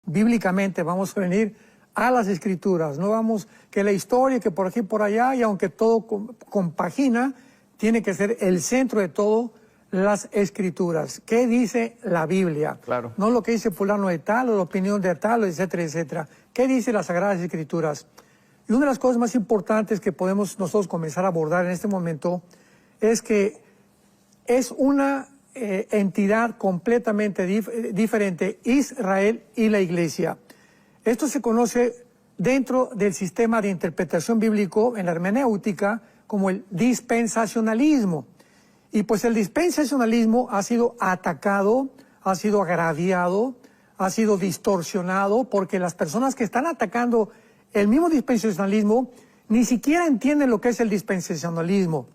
bíblicamente vamos a venir a las Escrituras. No vamos que la historia, que por aquí y por allá, y aunque todo compagina, tiene que ser el centro de todo las Escrituras. ¿Qué dice la Biblia? Claro. No lo que dice fulano de tal, o la opinión de tal, etcétera, etcétera. ¿Qué dice las Sagradas Escrituras? Y una de las cosas más importantes que podemos nosotros comenzar a abordar en este momento es que es una entidad completamente diferente, Israel y la Iglesia. Esto se conoce dentro del sistema de interpretación bíblico en la hermenéutica como el dispensacionalismo. Y pues el dispensacionalismo ha sido atacado, ha sido agraviado, ha sido distorsionado, porque las personas que están atacando el mismo dispensacionalismo ni siquiera entienden lo que es el dispensacionalismo.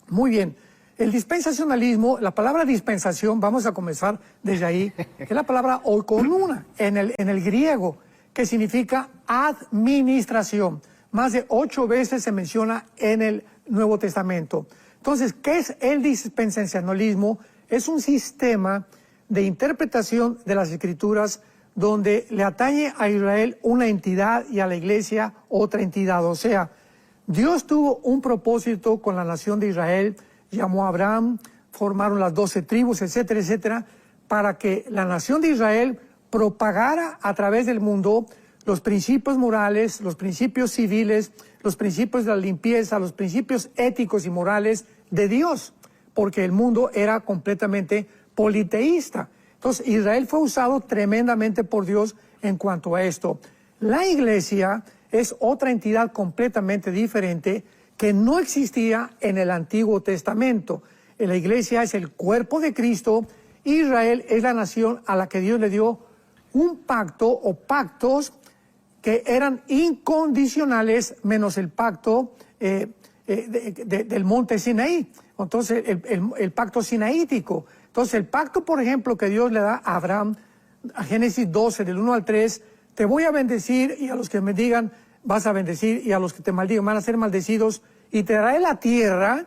Muy bien, el dispensacionalismo, la palabra dispensación, vamos a comenzar desde ahí, es la palabra oikonomia en el griego, que significa administración. Más de 8 veces se menciona en el Nuevo Testamento. Entonces, ¿qué es el dispensacionalismo? Es un sistema de interpretación de las Escrituras donde le atañe a Israel una entidad y a la Iglesia otra entidad. O sea, Dios tuvo un propósito con la nación de Israel, llamó a Abraham, formaron las 12 tribus, etcétera, etcétera, para que la nación de Israel propagara a través del mundo los principios morales, los principios civiles, los principios de la limpieza, los principios éticos y morales de Dios, porque el mundo era completamente politeísta. Entonces, Israel fue usado tremendamente por Dios en cuanto a esto. La Iglesia es otra entidad completamente diferente que no existía en el Antiguo Testamento. La Iglesia es el cuerpo de Cristo. Israel es la nación a la que Dios le dio un pacto o pactos que eran incondicionales, menos el pacto del monte Sinaí. Entonces, el pacto sinaítico. Entonces, el pacto, por ejemplo, que Dios le da a Abraham, a Génesis 12, del 1 al 3, te voy a bendecir y a los que me digan vas a bendecir y a los que te maldigan van a ser maldecidos y te daré la tierra.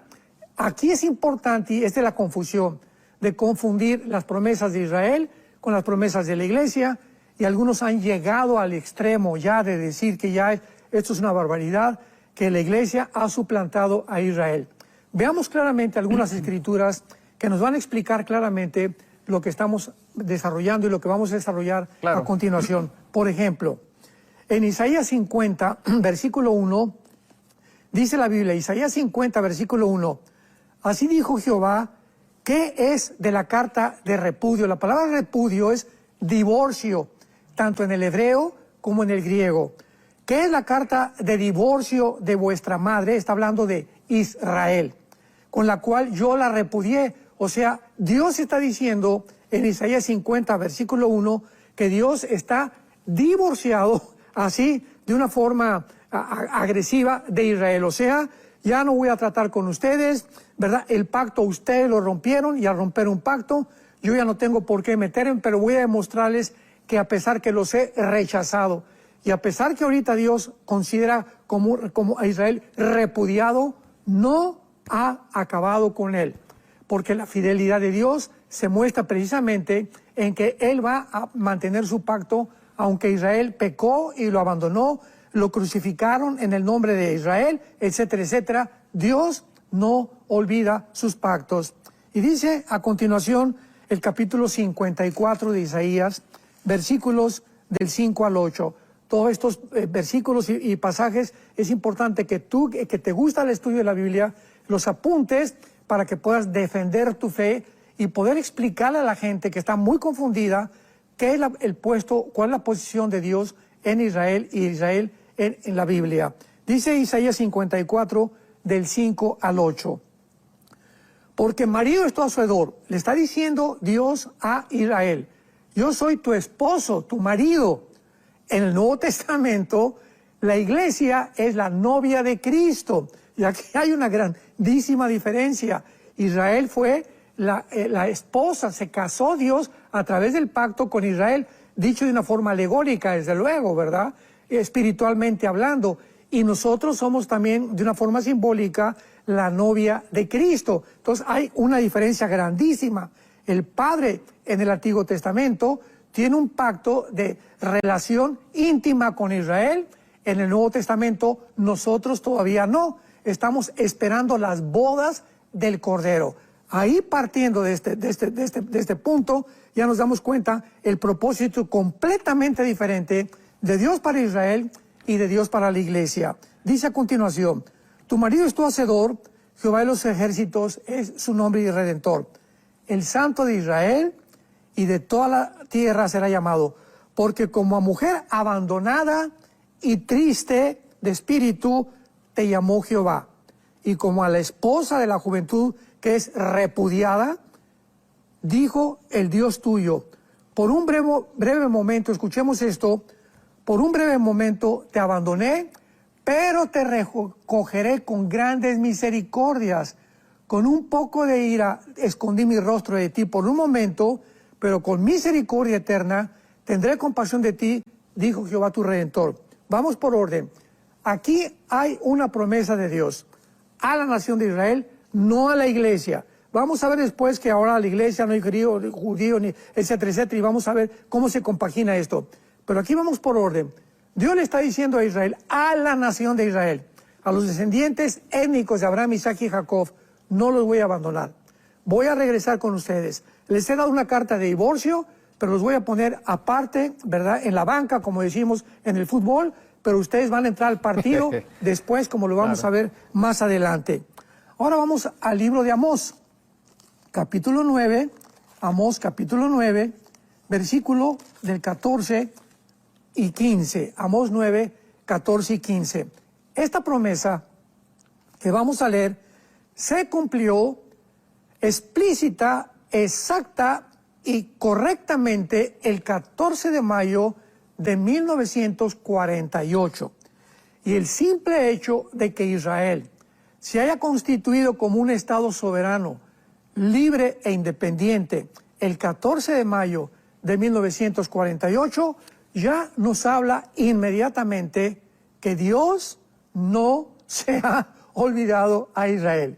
Aquí es importante, y esta es la confusión, de confundir las promesas de Israel con las promesas de la Iglesia, y algunos han llegado al extremo ya de decir que ya esto es una barbaridad, que la Iglesia ha suplantado a Israel. Veamos claramente algunas escrituras que nos van a explicar claramente lo que estamos desarrollando y lo que vamos a desarrollar a continuación. Por ejemplo, en Isaías 50, versículo 1, dice la Biblia, Isaías 50, versículo 1, así dijo Jehová, ¿qué es de la carta de repudio? La palabra repudio es divorcio, tanto en el hebreo como en el griego. ¿Qué es la carta de divorcio de vuestra madre? Está hablando de Israel, con la cual yo la repudié. O sea, Dios está diciendo en Isaías 50, versículo 1, que Dios está divorciado así, de una forma agresiva de Israel. O sea, ya no voy a tratar con ustedes, ¿verdad? El pacto ustedes lo rompieron y al romper un pacto, yo ya no tengo por qué meterme, pero voy a demostrarles que a pesar que los he rechazado y a pesar que ahorita Dios considera como a Israel repudiado, no ha acabado con él. Porque la fidelidad de Dios se muestra precisamente en que Él va a mantener su pacto, aunque Israel pecó y lo abandonó, lo crucificaron en el nombre de Israel, etcétera, etcétera. Dios no olvida sus pactos. Y dice a continuación el capítulo 54 de Isaías, versículos del 5 al 8. Todos estos versículos y pasajes es importante que tú, que te gusta el estudio de la Biblia, los apuntes para que puedas defender tu fe y poder explicarle a la gente que está muy confundida qué es el puesto, cuál es la posición de Dios en Israel y Israel en la Biblia. Dice Isaías 54, del 5 al 8. Porque marido es tu hacedor, le está diciendo Dios a Israel, yo soy tu esposo, tu marido. En el Nuevo Testamento, la iglesia es la novia de Cristo. Y aquí hay una grandísima diferencia. Israel fue la esposa, se casó Dios a través del pacto con Israel, dicho de una forma alegórica, desde luego, ¿verdad? Espiritualmente hablando. Y nosotros somos también, de una forma simbólica, la novia de Cristo. Entonces hay una diferencia grandísima. El Padre en el Antiguo Testamento tiene un pacto de relación íntima con Israel. En el Nuevo Testamento nosotros todavía no. Estamos esperando las bodas del Cordero. Ahí partiendo de este punto, ya nos damos cuenta el propósito completamente diferente de Dios para Israel y de Dios para la iglesia. Dice a continuación, tu marido es tu hacedor, Jehová de los ejércitos es su nombre y redentor. El Santo de Israel y de toda la tierra será llamado, porque como a mujer abandonada y triste de espíritu te llamó Jehová, y como a la esposa de la juventud que es repudiada, dijo el Dios tuyo, por un breve momento, escuchemos esto, por un breve momento te abandoné, pero te recogeré con grandes misericordias. Con un poco de ira escondí mi rostro de ti por un momento, pero con misericordia eterna tendré compasión de ti, dijo Jehová tu Redentor. Vamos por orden. Aquí hay una promesa de Dios a la nación de Israel, no a la iglesia. Vamos a ver después que ahora la iglesia no hay judío, ni etcétera, etcétera, y vamos a ver cómo se compagina esto. Pero aquí vamos por orden. Dios le está diciendo a Israel, a la nación de Israel, a los descendientes étnicos de Abraham, Isaac y Jacob, no los voy a abandonar. Voy a regresar con ustedes. Les he dado una carta de divorcio, pero los voy a poner aparte, ¿verdad? En la banca, como decimos en el fútbol, pero ustedes van a entrar al partido después, como lo vamos a ver más adelante. Ahora vamos al libro de Amós, capítulo 9, Amós capítulo 9, versículo del 14 y 15. Amós 9, 14 y 15. Esta promesa que vamos a leer se cumplió explícita, exacta y correctamente el 14 de mayo de 1948. Y el simple hecho de que Israel se haya constituido como un Estado soberano, libre e independiente el 14 de mayo de 1948, ya nos habla inmediatamente que Dios no se ha olvidado a Israel.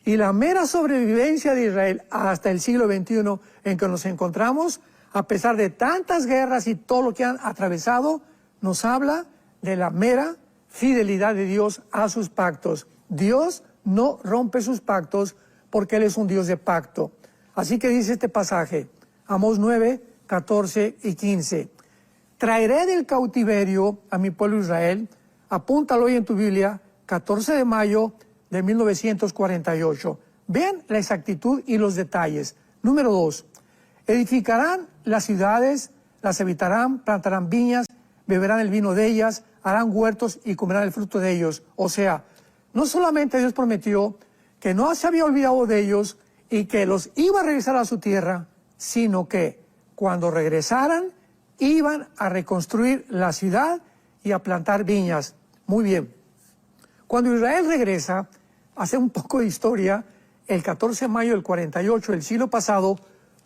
Y la mera sobrevivencia de Israel hasta el siglo XXI en que nos encontramos, a pesar de tantas guerras y todo lo que han atravesado, nos habla de la mera fidelidad de Dios a sus pactos. Dios no rompe sus pactos porque Él es un Dios de pacto. Así que dice este pasaje, Amós 9, 14 y 15. Traeré del cautiverio a mi pueblo Israel, apúntalo hoy en tu Biblia, 14 de mayo de 1948. Vean la exactitud y los detalles. Número 2. Edificarán las ciudades, las habitarán, plantarán viñas, beberán el vino de ellas, harán huertos y comerán el fruto de ellos. O sea, no solamente Dios prometió que no se había olvidado de ellos y que los iba a regresar a su tierra, sino que cuando regresaran iban a reconstruir la ciudad y a plantar viñas. Muy bien. Cuando Israel regresa, hace un poco de historia, el 14 de mayo del 48, el siglo pasado,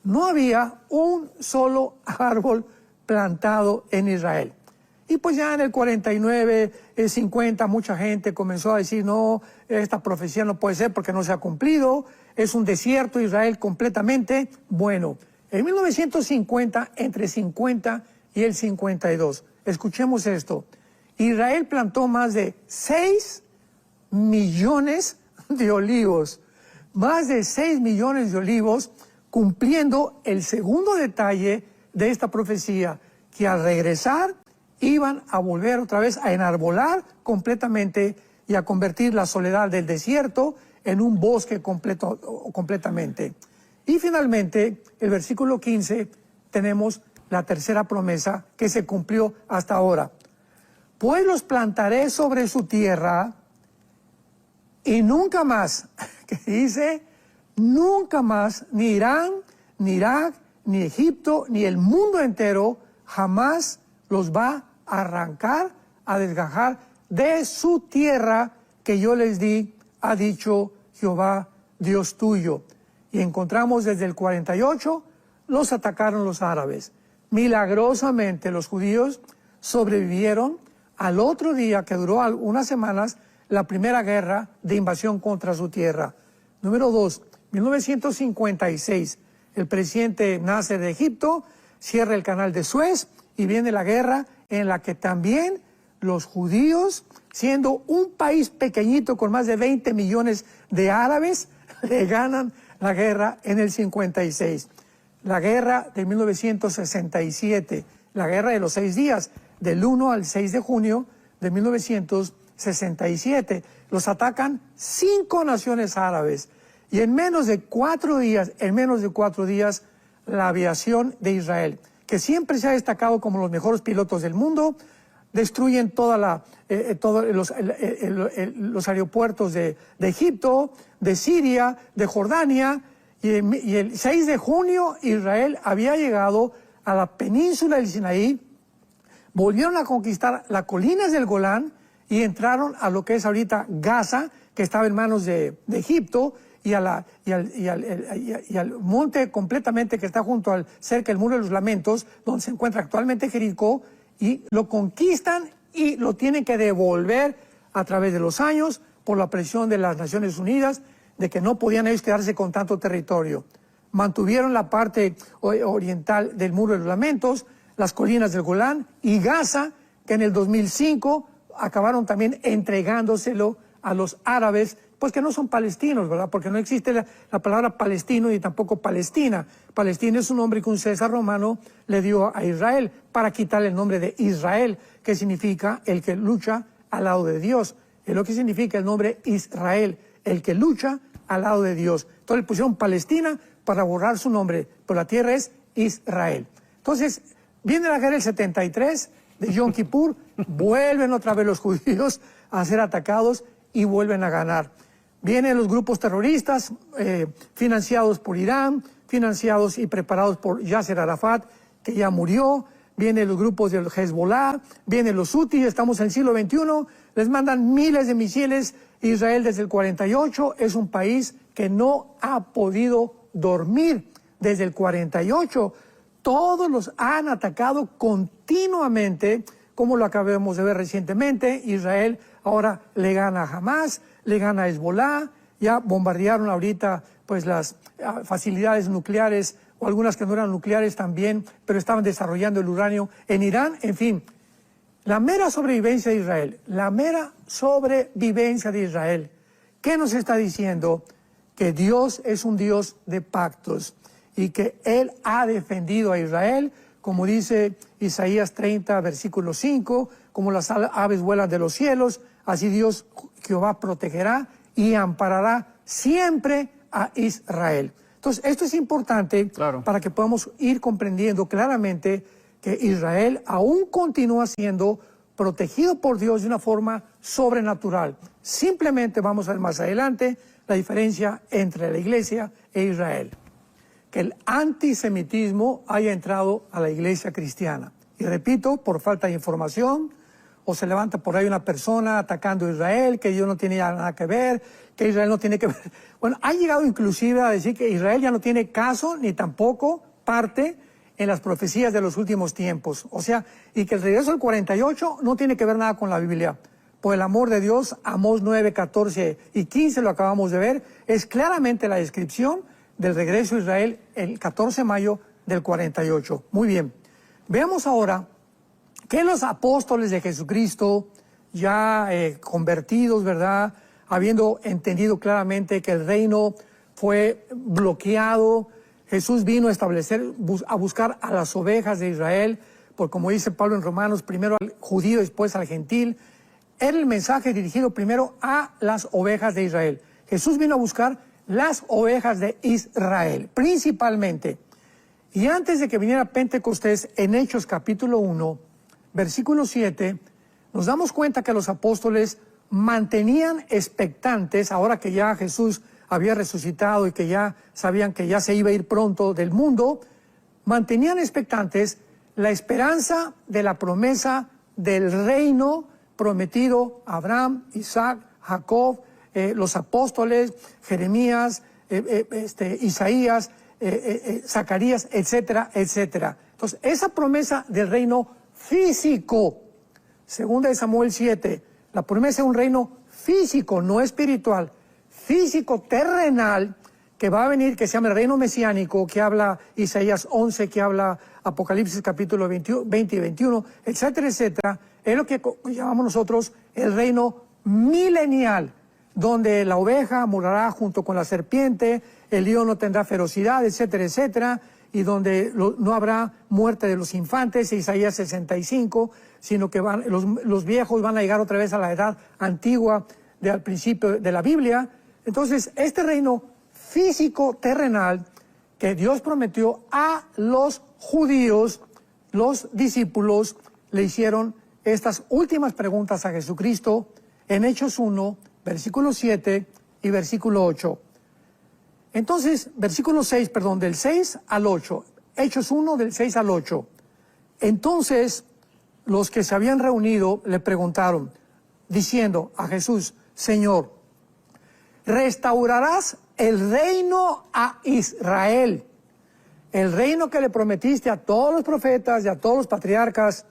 no había un solo árbol plantado en Israel. Y pues ya en el 49, 50, mucha gente comenzó a decir, no, esta profecía no puede ser porque no se ha cumplido, es un desierto Israel completamente. Bueno, en 1950, entre 50 y el 52, escuchemos esto, Israel plantó más de 6 millones de olivos, más de 6 millones de olivos, cumpliendo el segundo detalle de esta profecía, que al regresar iban a volver otra vez a enarbolar completamente y a convertir la soledad del desierto en un bosque completamente. Y finalmente, el versículo 15, tenemos la tercera promesa que se cumplió hasta ahora. Pues los plantaré sobre su tierra y nunca más, que dice, nunca más, ni Irán, ni Irak, ni Egipto, ni el mundo entero, jamás los va a arrancar, a desgajar de su tierra que yo les di, ha dicho Jehová, Dios tuyo. Y encontramos desde el 48, los atacaron los árabes. Milagrosamente los judíos sobrevivieron al otro día, que duró unas semanas, la primera guerra de invasión contra su tierra. Número 2, 1956, el presidente Nasser de Egipto cierra el canal de Suez y viene la guerra en la que también los judíos, siendo un país pequeñito con más de 20 millones de árabes, le ganan la guerra en el 56. La guerra de 1967, la guerra de los 6 días, del 1 al 6 de junio de 1967. Los atacan 5 naciones árabes y en menos de 4 días, la aviación de Israel, que siempre se ha destacado como los mejores pilotos del mundo, destruyen todos los aeropuertos de Egipto, de Siria, de Jordania, y el 6 de junio Israel había llegado a la península del Sinaí, volvieron a conquistar las colinas del Golán y entraron a lo que es ahorita Gaza, que estaba en manos de Egipto, y al monte completamente que está cerca del Muro de los Lamentos, donde se encuentra actualmente Jericó, y lo conquistan y lo tienen que devolver a través de los años por la presión de las Naciones Unidas, de que no podían ellos quedarse con tanto territorio. Mantuvieron la parte oriental del Muro de los Lamentos, las colinas del Golán y Gaza, que en el 2005 acabaron también entregándoselo a los árabes, pues que no son palestinos, ¿verdad? Porque no existe la palabra palestino ni tampoco Palestina. Palestina es un nombre que un César romano le dio a Israel para quitarle el nombre de Israel, que significa el que lucha al lado de Dios. Es lo que significa el nombre Israel, el que lucha al lado de Dios. Entonces le pusieron Palestina para borrar su nombre, pero la tierra es Israel. Entonces, viene la guerra del 73 de Yom Kippur, vuelven otra vez los judíos a ser atacados y vuelven a ganar. Vienen los grupos terroristas financiados por Irán, financiados y preparados por Yasser Arafat, que ya murió. Vienen los grupos del Hezbollah, vienen los Houthis, estamos en el siglo XXI, les mandan miles de misiles. Israel desde el 48 es un país que no ha podido dormir desde el 48. Todos los han atacado continuamente, como lo acabamos de ver recientemente. Israel ahora le gana a Hamas, le gana a Hezbollah, ya bombardearon ahorita pues las facilidades nucleares, o algunas que no eran nucleares también, pero estaban desarrollando el uranio en Irán. En fin, la mera sobrevivencia de Israel, ¿qué nos está diciendo? Que Dios es un Dios de pactos y que Él ha defendido a Israel, como dice Isaías 30, versículo 5, como las aves vuelan de los cielos, así Dios, Jehová, protegerá y amparará siempre a Israel. Entonces, esto es importante para que podamos ir comprendiendo claramente que Israel aún continúa siendo protegido por Dios de una forma sobrenatural. Simplemente vamos a ver más adelante la diferencia entre la iglesia e Israel. Que el antisemitismo haya entrado a la iglesia cristiana. Y repito, por falta de información, o se levanta por ahí una persona atacando a Israel, que Dios no tiene nada que ver, que Israel no tiene que ver. Bueno, ha llegado inclusive a decir que Israel ya no tiene caso ni tampoco parte en las profecías de los últimos tiempos. O sea, y que el regreso del 48 no tiene que ver nada con la Biblia. Por el amor de Dios, Amós 9, 14 y 15, lo acabamos de ver, es claramente la descripción del regreso a Israel el 14 de mayo del 48. Muy bien. Veamos ahora que los apóstoles de Jesucristo, ya convertidos, ¿verdad?, habiendo entendido claramente que el reino fue bloqueado, Jesús vino a establecer, a buscar a las ovejas de Israel, por como dice Pablo en Romanos, primero al judío, después al gentil. Era el mensaje dirigido primero a las ovejas de Israel. Jesús vino a buscar las ovejas de Israel, principalmente. Y antes de que viniera Pentecostés, en Hechos capítulo 1, versículo 7, nos damos cuenta que los apóstoles mantenían expectantes, ahora que ya Jesús había resucitado y que ya sabían que ya se iba a ir pronto del mundo, mantenían expectantes la esperanza de la promesa del reino prometido a Abraham, Isaac, Jacob, los apóstoles, Jeremías, Isaías, Zacarías, etcétera, etcétera. Entonces, esa promesa del reino físico, segunda de Samuel 7, la promesa de un reino físico, no espiritual, físico, terrenal, que va a venir, que se llama el reino mesiánico, que habla Isaías 11, que habla Apocalipsis capítulo 20 y 21, etcétera, etcétera, es lo que llamamos nosotros el reino milenial, donde la oveja morará junto con la serpiente, el león no tendrá ferocidad, etcétera, etcétera, y donde no habrá muerte de los infantes, Isaías 65, sino que los viejos van a llegar otra vez a la edad antigua al principio de la Biblia. Entonces, este reino físico terrenal que Dios prometió a los judíos, los discípulos le hicieron estas últimas preguntas a Jesucristo en Hechos 1, versículo 7 y versículo 8. Entonces, versículo 6, perdón, del 6 al 8, Hechos 1 del 6 al 8. Entonces, los que se habían reunido le preguntaron, diciendo a Jesús, Señor, ¿restaurarás el reino a Israel? El reino que le prometiste a todos los profetas y a todos los patriarcas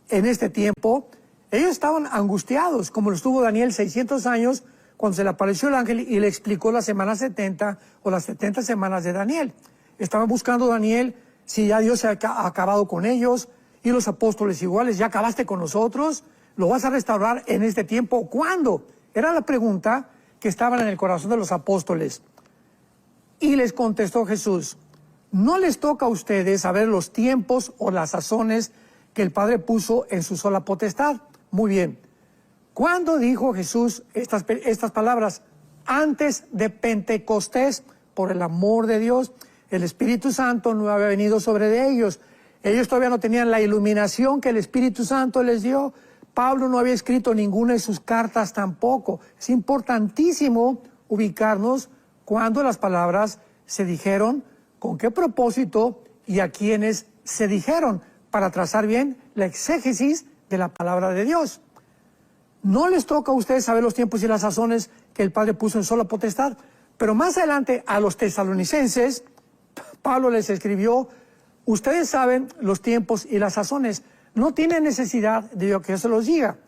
en este tiempo. Ellos estaban angustiados, como lo estuvo Daniel 600 años, cuando se le apareció el ángel y le explicó la semana 70 o las 70 semanas de Daniel. Estaban buscando Daniel si ya Dios se ha acabado con ellos, y los apóstoles iguales, ¿ya acabaste con nosotros? ¿Lo vas a restaurar en este tiempo? ¿Cuándo? Era la pregunta que estaba en el corazón de los apóstoles. Y les contestó Jesús, no les toca a ustedes saber los tiempos o las sazones que el Padre puso en su sola potestad. Muy bien. ¿Cuándo dijo Jesús estas palabras? Antes de Pentecostés, por el amor de Dios. El Espíritu Santo no había venido sobre ellos. Ellos todavía no tenían la iluminación que el Espíritu Santo les dio. Pablo no había escrito ninguna de sus cartas tampoco. Es importantísimo ubicarnos cuando las palabras se dijeron, con qué propósito y a quiénes se dijeron, para trazar bien la exégesis de la palabra de Dios. No les toca a ustedes saber los tiempos y las sazones que el Padre puso en sola potestad, pero más adelante a los tesalonicenses, Pablo les escribió, ustedes saben los tiempos y las sazones, no tienen necesidad de que yo se los diga,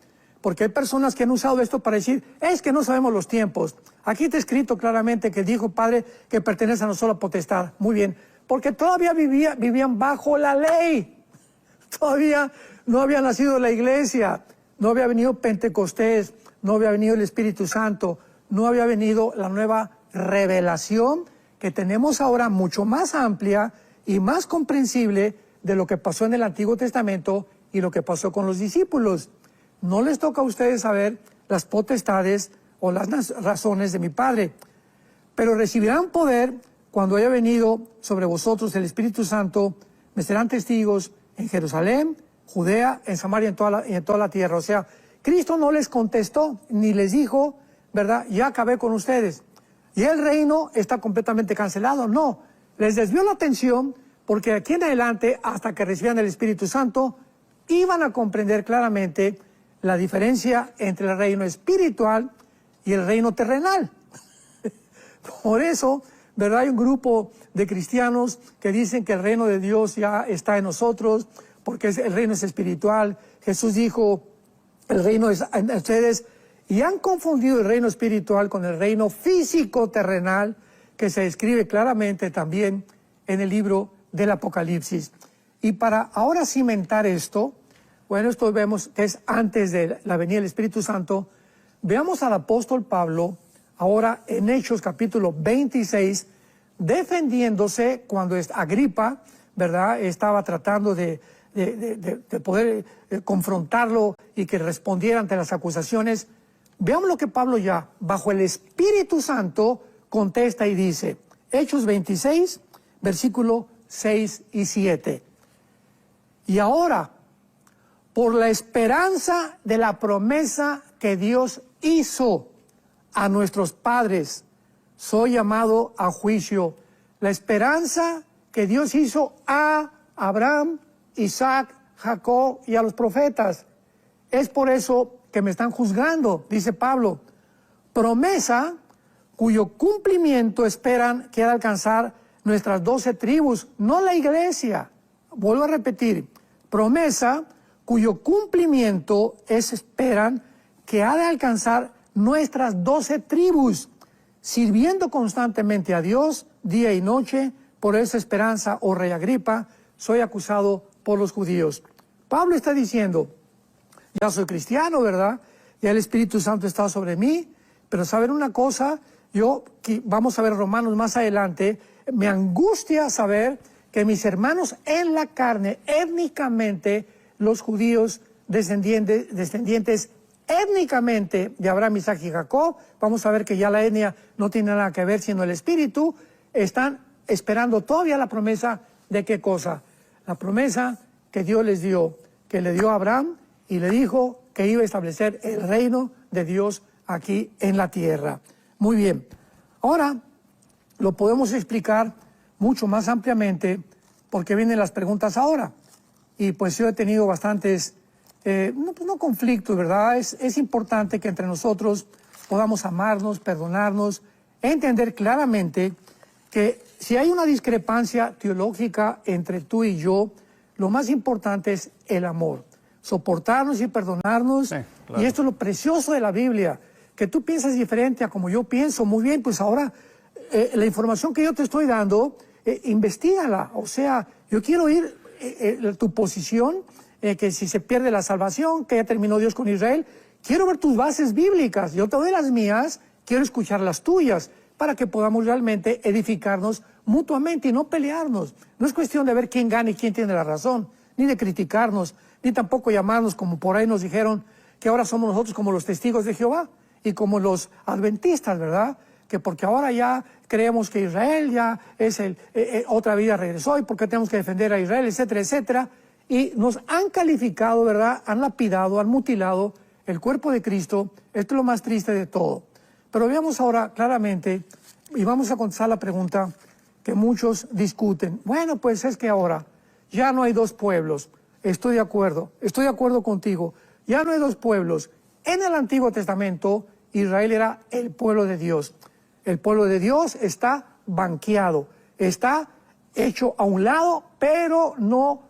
porque hay personas que han usado esto para decir, es que no sabemos los tiempos. Aquí está escrito claramente que dijo Padre que pertenece a una sola potestad. Muy bien, porque todavía vivían bajo la ley. Todavía no había nacido la iglesia, no había venido Pentecostés, no había venido el Espíritu Santo, no había venido la nueva revelación que tenemos ahora mucho más amplia y más comprensible de lo que pasó en el Antiguo Testamento y lo que pasó con los discípulos. No les toca a ustedes saber las potestades o las razones de mi Padre, pero recibirán poder cuando haya venido sobre vosotros el Espíritu Santo, me serán testigos en Jerusalén, Judea, en Samaria y en toda la tierra. O sea, Cristo no les contestó ni les dijo, ¿verdad? Ya acabé con ustedes. Y el reino está completamente cancelado. No, les desvió la atención porque aquí en adelante, hasta que recibieran el Espíritu Santo, iban a comprender claramente la diferencia entre el reino espiritual y el reino terrenal. Por eso, ¿verdad? Hay un grupo de cristianos que dicen que el reino de Dios ya está en nosotros, porque el reino es espiritual. Jesús dijo, el reino es en ustedes, y han confundido el reino espiritual con el reino físico terrenal, que se describe claramente también en el libro del Apocalipsis. Y para ahora cimentar esto, bueno, esto vemos que es antes de la venida del Espíritu Santo, veamos al apóstol Pablo, ahora en Hechos capítulo 26, defendiéndose cuando Agripa, ¿verdad?, estaba tratando de poder confrontarlo y que respondiera ante las acusaciones. Veamos lo que Pablo ya, bajo el Espíritu Santo, contesta y dice, Hechos 26, versículo 6 y 7. Y ahora, por la esperanza de la promesa que Dios hizo a nuestros padres, soy llamado a juicio. La esperanza que Dios hizo a Abraham, Isaac, Jacob y a los profetas. Es por eso que me están juzgando, dice Pablo. Promesa cuyo cumplimiento esperan que ha de alcanzar nuestras 12 tribus, no la iglesia. Vuelvo a repetir, promesa cuyo cumplimiento esperan que ha de alcanzar nuestras 12 tribus, sirviendo constantemente a Dios día y noche. Por esa esperanza, oh rey Agripa, soy acusado por los judíos. Pablo está diciendo, ya soy cristiano, ¿verdad? Ya el Espíritu Santo está sobre mí, pero ¿saben una cosa? Vamos a ver Romanos más adelante, me angustia saber que mis hermanos en la carne, étnicamente, los judíos descendientes étnicamente de Abraham, Isaac y Jacob, vamos a ver que ya la etnia no tiene nada que ver sino el espíritu, están esperando todavía la promesa de qué cosa, la promesa que Dios les dio, que le dio a Abraham y le dijo que iba a establecer el reino de Dios aquí en la tierra. Muy bien, ahora lo podemos explicar mucho más ampliamente porque vienen las preguntas ahora. Y pues yo he tenido bastantes, no conflictos, ¿verdad? Es importante que entre nosotros podamos amarnos, perdonarnos, entender claramente que si hay una discrepancia teológica entre tú y yo, lo más importante es el amor, soportarnos y perdonarnos. Sí, claro. Y esto es lo precioso de la Biblia, que tú piensas diferente a como yo pienso. Muy bien, pues ahora la información que yo te estoy dando, investígala. O sea, yo quiero oír tu posición, que si se pierde la salvación, que ya terminó Dios con Israel. Quiero ver tus bases bíblicas. Yo te doy las mías, quiero escuchar las tuyas, para que podamos realmente edificarnos mutuamente y no pelearnos. No es cuestión de ver quién gana y quién tiene la razón, ni de criticarnos, ni tampoco llamarnos, como por ahí nos dijeron, que ahora somos nosotros como los testigos de Jehová y como los adventistas, ¿verdad? Que porque ahora ya creemos que Israel ya es otra vida regresó y porque tenemos que defender a Israel, etcétera, etcétera. Y nos han calificado, ¿verdad? Han lapidado, han mutilado el cuerpo de Cristo. Esto es lo más triste de todo. Pero veamos ahora claramente, y vamos a contestar la pregunta que muchos discuten. Bueno, pues es que ahora ya no hay dos pueblos. Estoy de acuerdo contigo. Ya no hay dos pueblos. En el Antiguo Testamento, Israel era el pueblo de Dios. El pueblo de Dios está banqueado, está hecho a un lado, pero no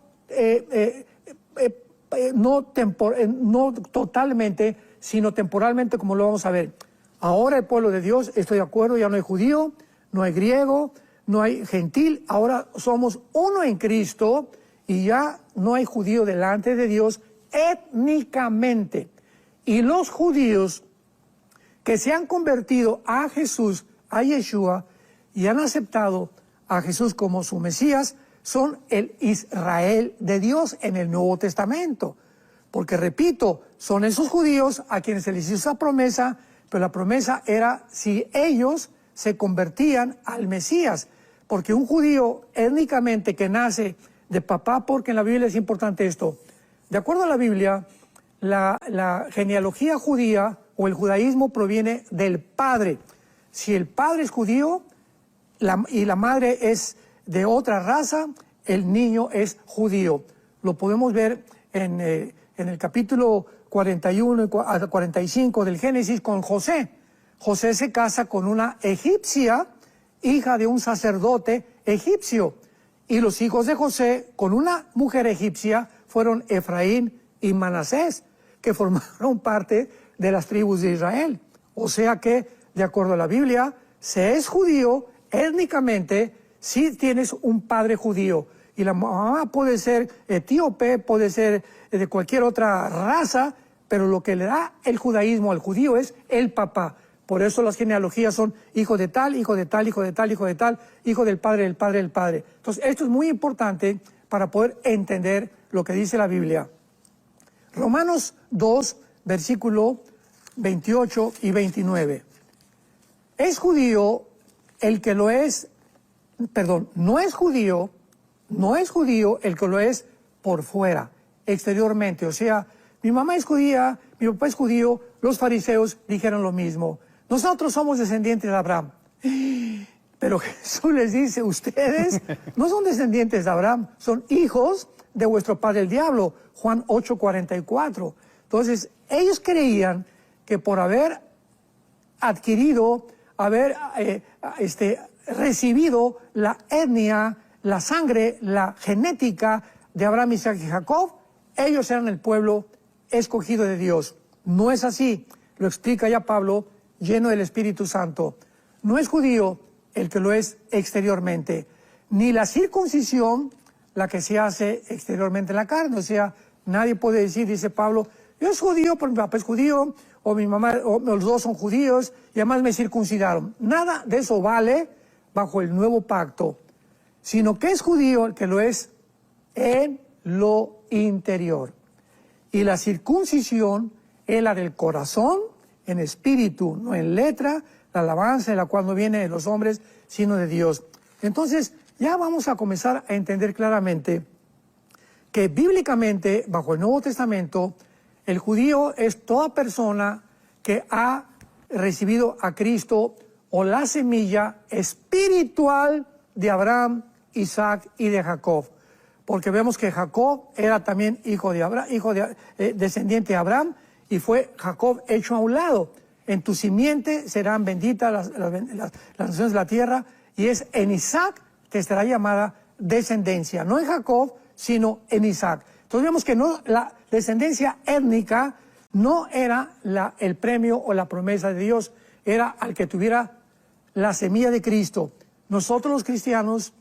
totalmente, sino temporalmente, como lo vamos a ver. Ahora el pueblo de Dios, estoy de acuerdo, ya no hay judío, no hay griego, no hay gentil, ahora somos uno en Cristo y ya no hay judío delante de Dios étnicamente. Y los judíos que se han convertido a Jesús, a Yeshua, y han aceptado a Jesús como su Mesías, son el Israel de Dios en el Nuevo Testamento. Porque, repito, son esos judíos a quienes se les hizo esa promesa, pero la promesa era si ellos se convertían al Mesías. Porque un judío étnicamente que nace de papá, porque en la Biblia es importante esto. De acuerdo a la Biblia, la genealogía judía o el judaísmo proviene del padre. Si el padre es judío y la madre es de otra raza, el niño es judío. Lo podemos ver en el capítulo 41 a 45 del Génesis con José. José se casa con una egipcia, hija de un sacerdote egipcio. Y los hijos de José con una mujer egipcia fueron Efraín y Manasés, que formaron parte de las tribus de Israel. O sea que, de acuerdo a la Biblia, se es judío étnicamente si tienes un padre judío. Y la mamá puede ser etíope, puede ser de cualquier otra raza, pero lo que le da el judaísmo al judío es el papá. Por eso las genealogías son hijo de tal, hijo de tal, hijo de tal, hijo de tal, hijo del padre, del padre, del padre. Entonces, esto es muy importante para poder entender lo que dice la Biblia. Romanos 2, versículo 28 y 29. Es judío el que lo es, no es judío el que lo es por fuera, exteriormente. O sea, mi mamá es judía, mi papá es judío, los fariseos dijeron lo mismo. Nosotros somos descendientes de Abraham. Pero Jesús les dice, ustedes no son descendientes de Abraham, son hijos de vuestro padre el diablo. Juan 8:44. Entonces, ellos creían que por haber adquirido, recibido la etnia, la sangre, la genética de Abraham, Isaac y Jacob, ellos eran el pueblo escogido de Dios. No es así, lo explica ya Pablo, lleno del Espíritu Santo. No es judío el que lo es exteriormente, ni la circuncisión la que se hace exteriormente en la carne. O sea, nadie puede decir, dice Pablo, yo soy judío porque mi papá es judío, o mi mamá, o los dos son judíos, y además me circuncidaron. Nada de eso vale bajo el nuevo pacto, sino que es judío el que lo es en lo interior. Y la circuncisión es la del corazón, en espíritu, no en letra, la alabanza de la cual no viene de los hombres, sino de Dios. Entonces, ya vamos a comenzar a entender claramente que bíblicamente, bajo el Nuevo Testamento, el judío es toda persona que ha recibido a Cristo o la semilla espiritual de Abraham, Isaac y de Jacob. Porque vemos que Jacob era también hijo de Abraham, descendiente de Abraham, y fue Jacob hecho a un lado. En tu simiente serán benditas las naciones de la tierra, y es en Isaac que será llamada descendencia. No en Jacob, sino en Isaac. Entonces vemos que no, la descendencia étnica no era el premio o la promesa de Dios, era al que tuviera la semilla de Cristo. Nosotros los cristianos,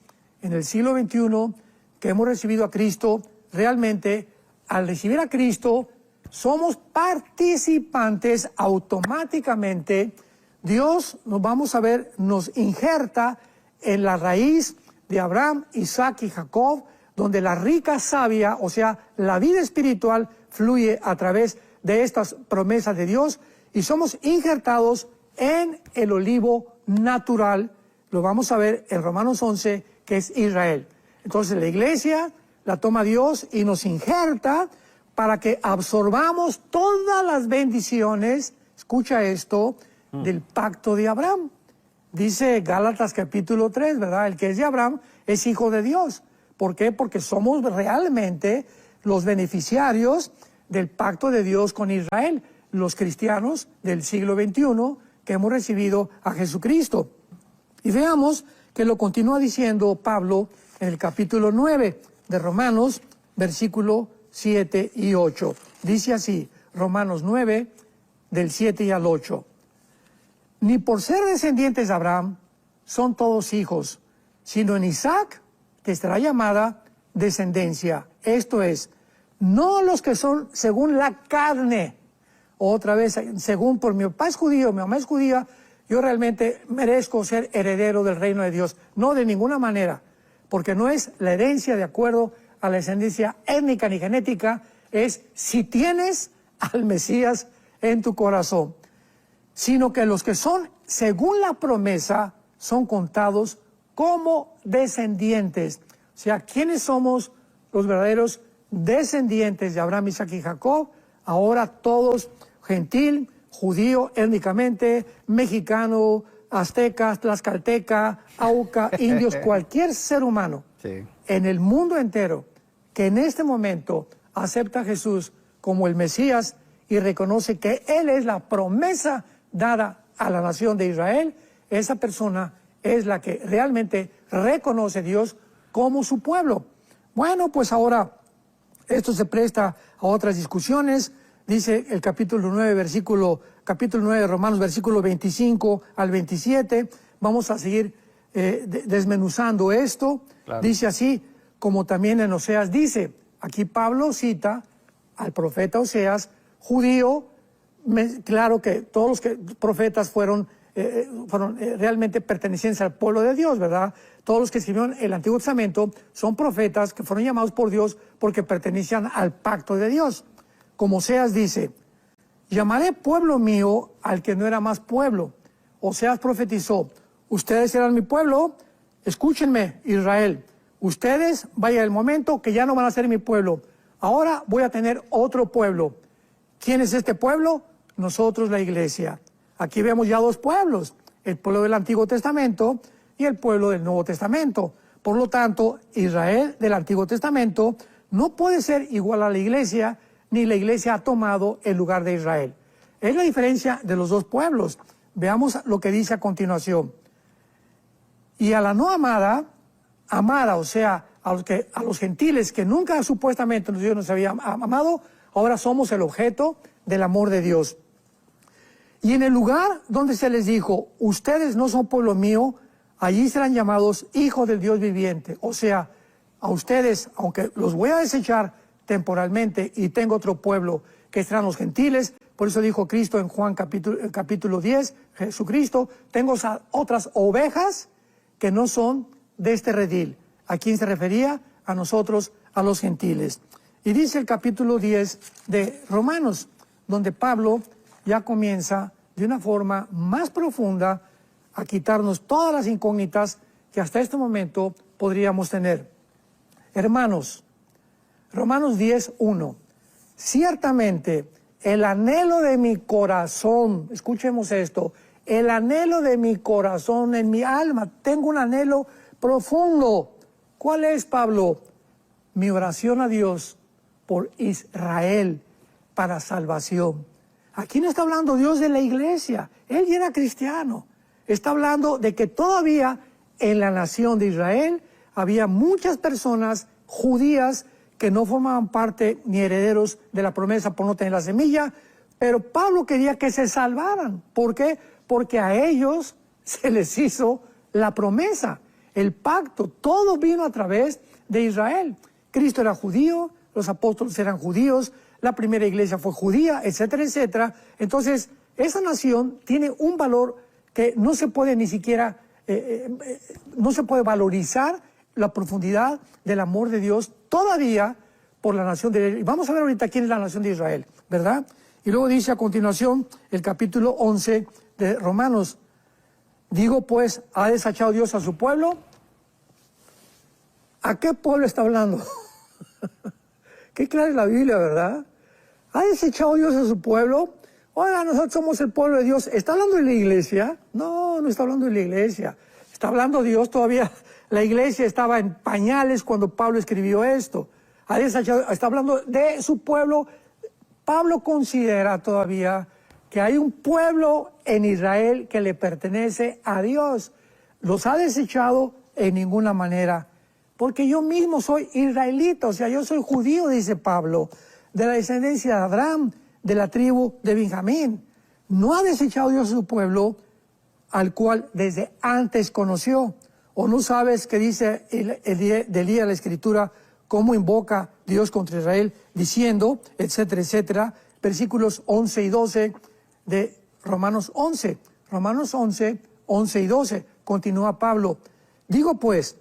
en el siglo XXI, que hemos recibido a Cristo, realmente, al recibir a Cristo, somos participantes automáticamente. Dios, nos injerta en la raíz de Abraham, Isaac y Jacob, donde la rica savia, o sea, la vida espiritual, fluye a través de estas promesas de Dios, y somos injertados en el olivo natural. Lo vamos a ver en Romanos 11, que es Israel. Entonces la iglesia la toma Dios y nos injerta para que absorbamos todas las bendiciones, escucha esto, del pacto de Abraham. Dice Gálatas capítulo 3, ¿verdad? El que es de Abraham es hijo de Dios. ¿Por qué? Porque somos realmente los beneficiarios del pacto de Dios con Israel, los cristianos del siglo XXI que hemos recibido a Jesucristo. Y veamos que lo continúa diciendo Pablo en el capítulo 9 de Romanos, versículo 7 y 8. Dice así, Romanos 9, del 7 y al 8. Ni por ser descendientes de Abraham son todos hijos, sino en Isaac te estará llamada descendencia. Esto es, no los que son según la carne. Otra vez, según por mi papá es judío, mi mamá es judía, yo realmente merezco ser heredero del reino de Dios. No, de ninguna manera, porque no es la herencia de acuerdo a la descendencia étnica ni genética, es si tienes al Mesías en tu corazón, sino que los que son según la promesa son contados como descendientes. O sea, ¿quiénes somos los verdaderos descendientes de Abraham, Isaac y Jacob? Ahora todos, gentil, judío étnicamente, mexicano, azteca, tlaxcalteca, auca, indios, cualquier ser humano en el mundo entero que en este momento acepta a Jesús como el Mesías y reconoce que Él es la promesa dada a la nación de Israel, esa persona es la que realmente reconoce a Dios como su pueblo. Bueno, pues ahora esto se presta a otras discusiones. Dice el capítulo 9 de Romanos, versículo 25 al 27. Vamos a seguir desmenuzando esto. Claro. Dice así, como también en Oseas dice. Aquí Pablo cita al profeta Oseas, judío. Claro que todos los profetas fueron realmente pertenecientes al pueblo de Dios, ¿verdad? Todos los que escribieron el Antiguo Testamento son profetas que fueron llamados por Dios porque pertenecían al pacto de Dios. Como Oseas dice, llamaré pueblo mío al que no era más pueblo. Oseas profetizó, ustedes eran mi pueblo, escúchenme, Israel. Ustedes, vaya el momento que ya no van a ser mi pueblo. Ahora voy a tener otro pueblo. ¿Quién es este pueblo? Nosotros, la iglesia. Aquí vemos ya dos pueblos, el pueblo del Antiguo Testamento y el pueblo del Nuevo Testamento. Por lo tanto, Israel del Antiguo Testamento no puede ser igual a la iglesia, ni la iglesia ha tomado el lugar de Israel. Es la diferencia de los dos pueblos. Veamos lo que dice a continuación. Y a la no amada, o sea, a los gentiles que nunca supuestamente Dios nos había amado, ahora somos el objeto del amor de Dios. Y en el lugar donde se les dijo, ustedes no son pueblo mío, allí serán llamados hijos del Dios viviente. O sea, a ustedes, aunque los voy a desechar temporalmente y tengo otro pueblo que serán los gentiles. Por eso dijo Cristo en Juan capítulo 10, Jesucristo, tengo otras ovejas que no son de este redil. ¿A quién se refería? A nosotros, a los gentiles. Y dice el capítulo 10 de Romanos, donde Pablo ya comienza de una forma más profunda a quitarnos todas las incógnitas que hasta este momento podríamos tener. Hermanos, Romanos 10:1. Ciertamente, el anhelo de mi corazón, escuchemos esto, el anhelo de mi corazón en mi alma, tengo un anhelo profundo. ¿Cuál es, Pablo? Mi oración a Dios por Israel para salvación. Aquí no está hablando Dios de la iglesia, él ya era cristiano. Está hablando de que todavía en la nación de Israel había muchas personas judías que no formaban parte ni herederos de la promesa por no tener la semilla, pero Pablo quería que se salvaran. ¿Por qué? Porque a ellos se les hizo la promesa, el pacto, todo vino a través de Israel. Cristo era judío, los apóstoles eran judíos, la primera iglesia fue judía, etcétera, etcétera. Entonces, esa nación tiene un valor que no se puede ni siquiera, no se puede valorizar la profundidad del amor de Dios todavía por la nación de Israel. Y vamos a ver ahorita quién es la nación de Israel, ¿verdad? Y luego dice a continuación el capítulo 11 de Romanos. Digo pues, ¿ha desechado Dios a su pueblo? ¿A qué pueblo está hablando? Qué clara es la Biblia, ¿verdad? ¿Ha desechado Dios a su pueblo? Oiga, nosotros somos el pueblo de Dios. ¿Está hablando de la iglesia? No, no está hablando de la iglesia. Está hablando de Dios todavía. La iglesia estaba en pañales cuando Pablo escribió esto. Ha desechado, está hablando de su pueblo. Pablo considera todavía que hay un pueblo en Israel que le pertenece a Dios. ¿Los ha desechado? En ninguna manera. Porque yo mismo soy israelita, o sea, yo soy judío, dice Pablo, de la descendencia de Abraham, de la tribu de Benjamín. No ha desechado Dios a su pueblo, al cual desde antes conoció. ¿O no sabes qué dice de Elías la Escritura, cómo invoca Dios contra Israel, diciendo, etcétera, etcétera, versículos 11 y 12 de Romanos 11. Romanos 11, 11 y 12, continúa Pablo. Digo pues,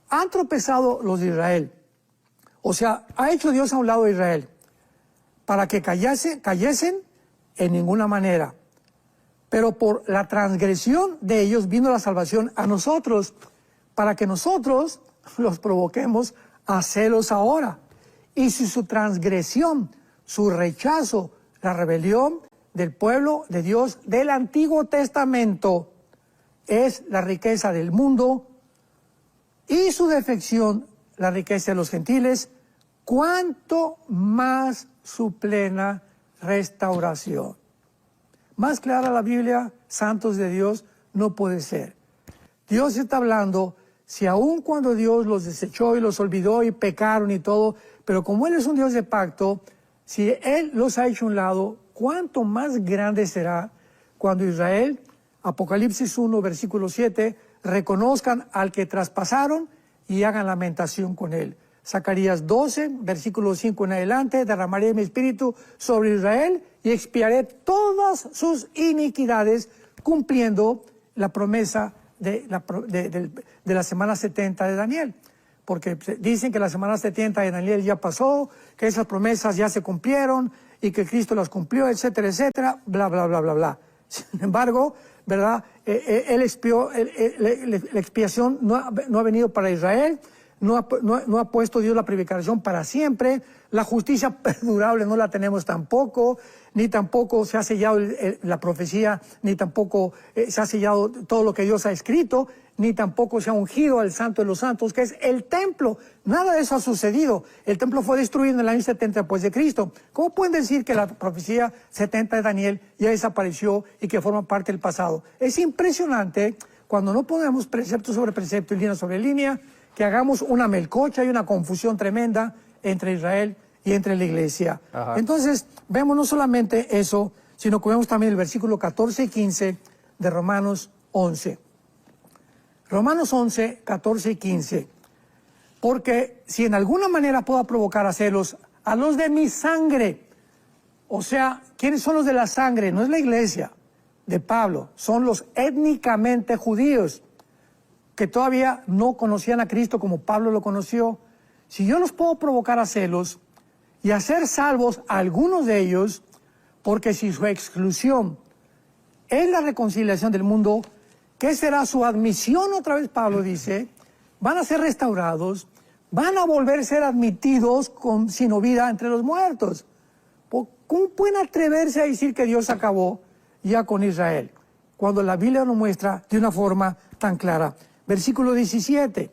han tropezado los de Israel. O sea, ha hecho Dios a un lado de Israel para que cayesen en ninguna manera. Pero por la transgresión de ellos vino la salvación a nosotros, para que nosotros los provoquemos a celos ahora. Y si su transgresión, su rechazo, la rebelión del pueblo de Dios del Antiguo Testamento es la riqueza del mundo, y su defección, la riqueza de los gentiles, cuanto más su plena restauración. Más clara la Biblia, santos de Dios, no puede ser. Dios está hablando, si aun cuando Dios los desechó y los olvidó y pecaron y todo, pero como Él es un Dios de pacto, si Él los ha hecho a un lado, cuánto más grande será cuando Israel, Apocalipsis 1, versículo 7, reconozcan al que traspasaron y hagan lamentación con él. Zacarías 12, versículo 5 en adelante, derramaré mi espíritu sobre Israel y expiaré todas sus iniquidades, cumpliendo la promesa de la semana 70 de Daniel. Porque dicen que la semana 70 de Daniel ya pasó, que esas promesas ya se cumplieron y que Cristo las cumplió, etcétera, etcétera, bla, bla, bla, bla, bla. Sin embargo, ¿verdad? La expiación no ha venido para Israel, no ha puesto Dios la prevaricación para siempre, la justicia perdurable no la tenemos tampoco, ni tampoco se ha sellado la profecía, ni tampoco se ha sellado todo lo que Dios ha escrito, ni tampoco se ha ungido al Santo de los Santos, que es el templo. Nada de eso ha sucedido. El templo fue destruido en el año 70 después de Cristo. ¿Cómo pueden decir que la profecía 70 de Daniel ya desapareció y que forma parte del pasado? Es impresionante cuando no ponemos precepto sobre precepto y línea sobre línea, que hagamos una melcocha y una confusión tremenda entre Israel y entre la iglesia. Ajá. Entonces, vemos no solamente eso, sino que vemos también el versículo 14 y 15 de Romanos 11. Romanos 11, 14 y 15. Porque si en alguna manera puedo provocar a celos a los de mi sangre, o sea, ¿quiénes son los de la sangre? No es la iglesia de Pablo, son los étnicamente judíos que todavía no conocían a Cristo como Pablo lo conoció. Si yo los puedo provocar a celos y hacer salvos a algunos de ellos, porque si su exclusión es la reconciliación del mundo, ¿qué será su admisión? Otra vez Pablo dice, van a ser restaurados, van a volver a ser admitidos sin vida entre los muertos. ¿Cómo pueden atreverse a decir que Dios acabó ya con Israel? Cuando la Biblia nos muestra de una forma tan clara. Versículo 17.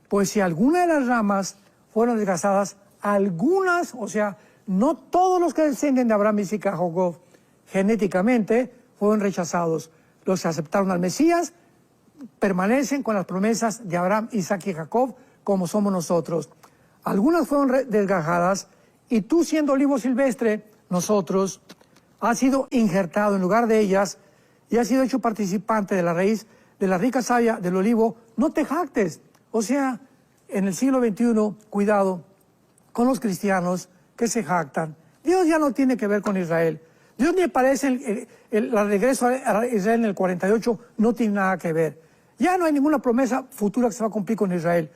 Pues si alguna de las ramas fueron desgastadas, algunas, o sea, no todos los que descienden de Abraham, Isaac y Jacob genéticamente fueron rechazados. Los que aceptaron al Mesías permanecen con las promesas de Abraham, Isaac y Jacob, como somos nosotros. Algunas fueron desgajadas, y tú, siendo olivo silvestre, nosotros, has sido injertado en lugar de ellas y has sido hecho participante de la raíz de la rica savia del olivo. No te jactes. O sea, en el siglo XXI, cuidado con los cristianos que se jactan. Dios ya no tiene que ver con Israel. Dios ni parece el regreso a Israel en el 48, no tiene nada que ver. Ya no hay ninguna promesa futura que se va a cumplir con Israel.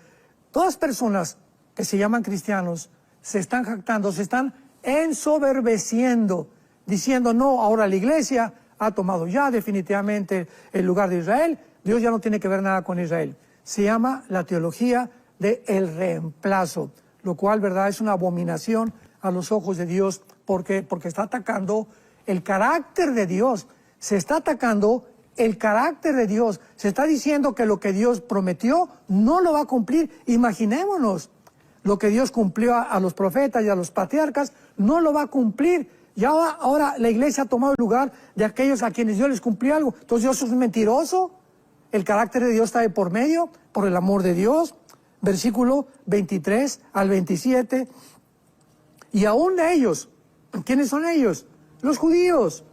Todas personas que se llaman cristianos se están jactando, se están ensoberbeciendo, diciendo, no, ahora la iglesia ha tomado ya definitivamente el lugar de Israel, Dios ya no tiene que ver nada con Israel. Se llama la teología del reemplazo, lo cual, verdad, es una abominación a los ojos de Dios, porque está atacando el carácter de Dios, se está atacando el carácter de Dios, se está diciendo que lo que Dios prometió no lo va a cumplir. Imaginémonos, lo que Dios cumplió a los profetas y a los patriarcas, no lo va a cumplir. Y ahora la iglesia ha tomado el lugar de aquellos a quienes Dios les cumplió algo. Entonces Dios es mentiroso. El carácter de Dios está de por medio, por el amor de Dios. Versículo 23 al 27. Y aún de ellos, ¿quiénes son ellos? Los judíos.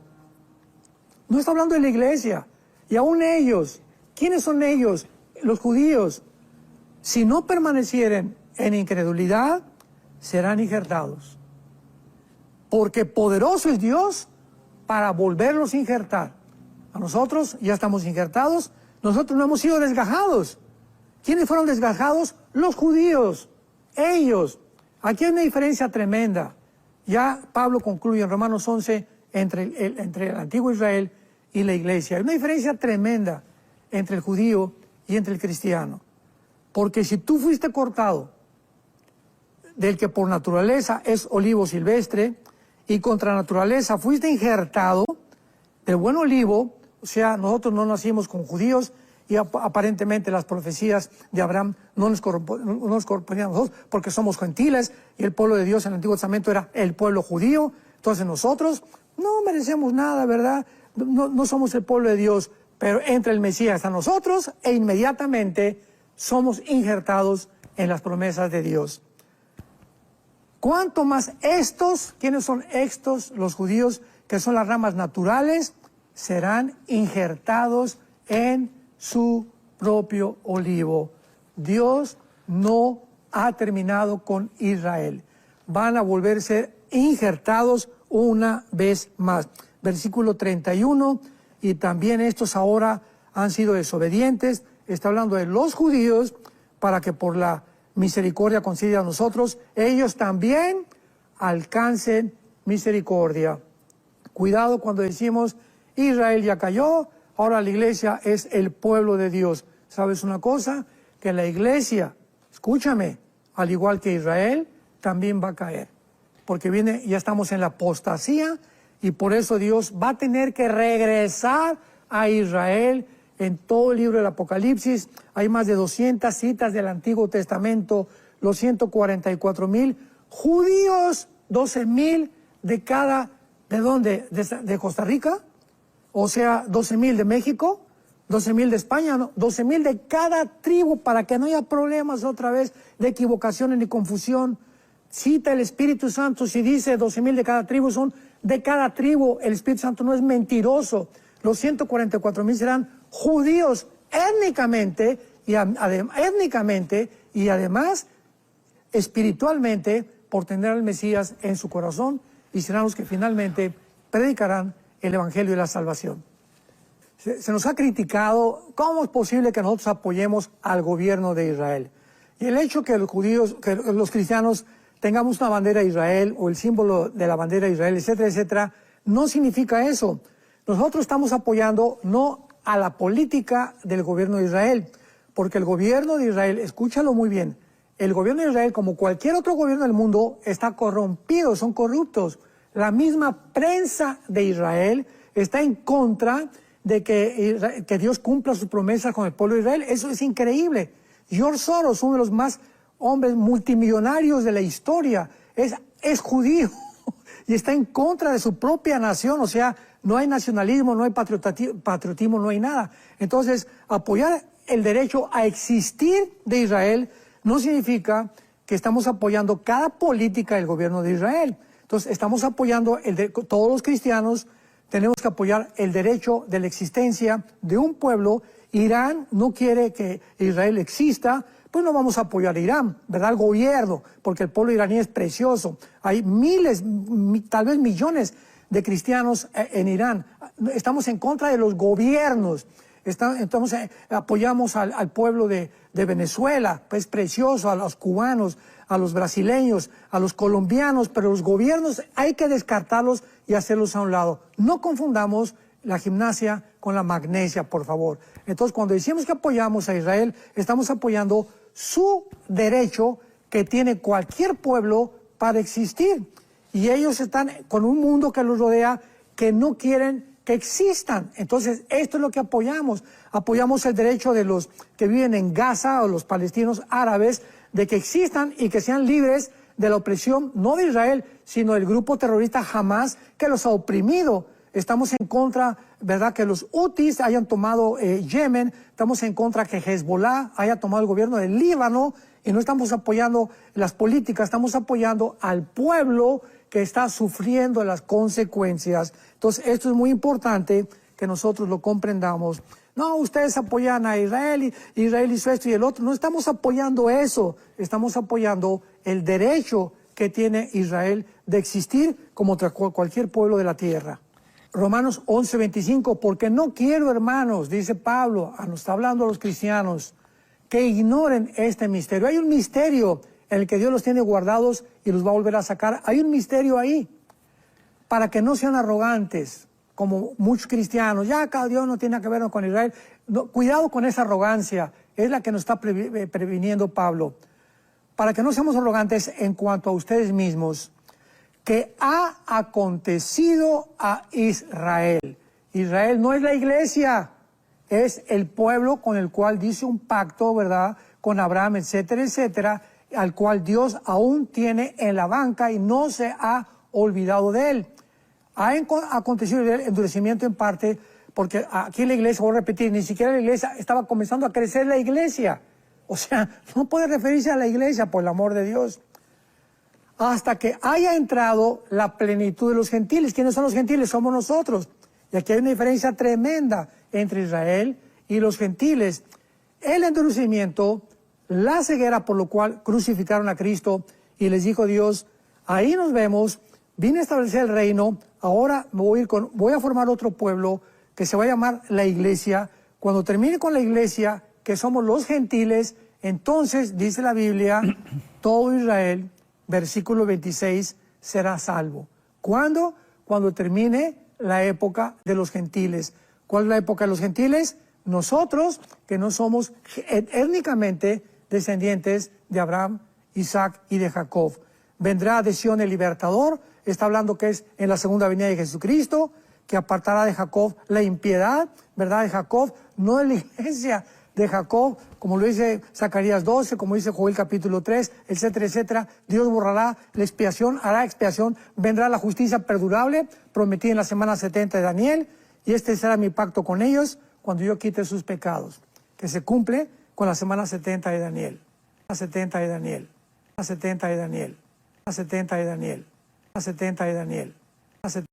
No está hablando de la iglesia. Y aún ellos, ¿quiénes son ellos? Los judíos. Si no permanecieren en incredulidad, serán injertados. Porque poderoso es Dios para volverlos a injertar. A nosotros ya estamos injertados, nosotros no hemos sido desgajados. ¿Quiénes fueron desgajados? Los judíos, ellos. Aquí hay una diferencia tremenda. Ya Pablo concluye en Romanos 11 entre el antiguo Israel y la iglesia. Hay una diferencia tremenda entre el judío y entre el cristiano. Porque si tú fuiste cortado del que por naturaleza es olivo silvestre, y contra naturaleza fuiste injertado del buen olivo, o sea, nosotros no nacimos con judíos, y aparentemente las profecías de Abraham no nos correspondían a nosotros, porque somos gentiles, y el pueblo de Dios en el Antiguo Testamento era el pueblo judío. Entonces nosotros no merecemos nada, ¿verdad? No somos el pueblo de Dios, pero entra el Mesías a nosotros, e inmediatamente somos injertados en las promesas de Dios. ¿Cuánto más estos? ¿Quiénes son estos? Los judíos, que son las ramas naturales, serán injertados en su propio olivo. Dios no ha terminado con Israel. Van a volver a ser injertados una vez más. Versículo 31, y también estos ahora han sido desobedientes. Está hablando de los judíos, para que por la misericordia concedida a nosotros, ellos también alcancen misericordia. Cuidado cuando decimos, Israel ya cayó, ahora la iglesia es el pueblo de Dios. ¿Sabes una cosa? Que la iglesia, escúchame, al igual que Israel, también va a caer. Porque ya estamos en la apostasía, y por eso Dios va a tener que regresar a Israel. En todo el libro del Apocalipsis hay más de 200 citas del Antiguo Testamento, los 144,000 judíos, 12,000 ¿de dónde? ¿De Costa Rica? O sea, 12,000 de México, 12,000 de España, ¿no? 12,000 de cada tribu, para que no haya problemas otra vez de equivocaciones ni confusión. Cita el Espíritu Santo, si dice 12,000 de cada tribu, son de cada tribu. El Espíritu Santo no es mentiroso. Los 144,000 serán judíos étnicamente y además espiritualmente por tener al Mesías en su corazón y serán los que finalmente predicarán el Evangelio de la salvación. Se nos ha criticado cómo es posible que nosotros apoyemos al gobierno de Israel. Y el hecho que los judíos, que los cristianos tengamos una bandera de Israel o el símbolo de la bandera de Israel, etcétera, etcétera, no significa eso. Nosotros estamos apoyando no a la política del gobierno de Israel, porque el gobierno de Israel, escúchalo muy bien, el gobierno de Israel, como cualquier otro gobierno del mundo, está corrompido, son corruptos. La misma prensa de Israel está en contra de que Dios cumpla sus promesas con el pueblo de Israel. Eso es increíble. George Soros, uno de los más hombres multimillonarios de la historia, es judío y está en contra de su propia nación. O sea, no hay nacionalismo, no hay patriotismo, no hay nada. Entonces, apoyar el derecho a existir de Israel no significa que estamos apoyando cada política del gobierno de Israel. Entonces, estamos apoyando todos los cristianos tenemos que apoyar el derecho de la existencia de un pueblo. Irán no quiere que Israel exista, pues no vamos a apoyar a Irán, ¿verdad? El gobierno, porque el pueblo iraní es precioso. Hay miles, tal vez millones de cristianos en Irán. Estamos en contra de los gobiernos. Apoyamos al pueblo de Venezuela, pues precioso, a los cubanos, a los brasileños, a los colombianos, pero los gobiernos hay que descartarlos y hacerlos a un lado. No confundamos la gimnasia con la magnesia, por favor. Entonces, cuando decimos que apoyamos a Israel, estamos apoyando su derecho que tiene cualquier pueblo para existir. Y ellos están con un mundo que los rodea que no quieren que existan. Entonces, esto es lo que apoyamos. Apoyamos el derecho de los que viven en Gaza o los palestinos árabes de que existan y que sean libres de la opresión, no de Israel, sino del grupo terrorista Hamas que los ha oprimido. Estamos en contra, ¿verdad?, que los Hutis hayan tomado Yemen. Estamos en contra que Hezbollah haya tomado el gobierno del Líbano. Y no estamos apoyando las políticas, estamos apoyando al pueblo que está sufriendo las consecuencias. Entonces, esto es muy importante que nosotros lo comprendamos. No, ustedes apoyan a Israel, y Israel hizo esto y el otro. No estamos apoyando eso, estamos apoyando el derecho que tiene Israel de existir como cualquier pueblo de la tierra. Romanos 11:25, porque no quiero, hermanos, dice Pablo, nos está hablando a los cristianos, que ignoren este misterio. Hay un misterio en el que Dios los tiene guardados y los va a volver a sacar. Hay un misterio ahí, para que no sean arrogantes, como muchos cristianos. Ya, Dios no tiene que ver con Israel. No, cuidado con esa arrogancia, es la que nos está previniendo Pablo. Para que no seamos arrogantes en cuanto a ustedes mismos, que ha acontecido a Israel. Israel no es la iglesia, es el pueblo con el cual dice un pacto, ¿verdad?, con Abraham, etcétera, etcétera, al cual Dios aún tiene en la banca y no se ha olvidado de él. Ha acontecido el endurecimiento en parte porque aquí en la iglesia, voy a repetir, ni siquiera la iglesia estaba comenzando a crecer la iglesia. O sea, no puede referirse a la iglesia, por el amor de Dios. Hasta que haya entrado la plenitud de los gentiles. ¿Quiénes son los gentiles? Somos nosotros. Y aquí hay una diferencia tremenda entre Israel y los gentiles. El endurecimiento, la ceguera por lo cual crucificaron a Cristo, y les dijo Dios, ahí nos vemos, vine a establecer el reino, ahora voy a formar otro pueblo que se va a llamar la iglesia. Cuando termine con la iglesia, que somos los gentiles, entonces, dice la Biblia, todo Israel, versículo 26, será salvo. ¿Cuándo? Cuando termine la época de los gentiles. ¿Cuál es la época de los gentiles? Nosotros, que no somos étnicamente descendientes de Abraham, Isaac y de Jacob. Vendrá de Sion el libertador, está hablando que es en la segunda venida de Jesucristo, que apartará de Jacob la impiedad, ¿verdad?, de Jacob, no de la iglesia de Jacob, como lo dice Zacarías 12, como dice Joel capítulo 3, etcétera, etcétera. Dios borrará la expiación, hará expiación, vendrá la justicia perdurable, prometida en la semana 70 de Daniel, y este será mi pacto con ellos cuando yo quite sus pecados, que se cumple con la semana 70 de Daniel. La 70 de Daniel, la 70 de Daniel, la 70 de Daniel, la 70 de Daniel, la 70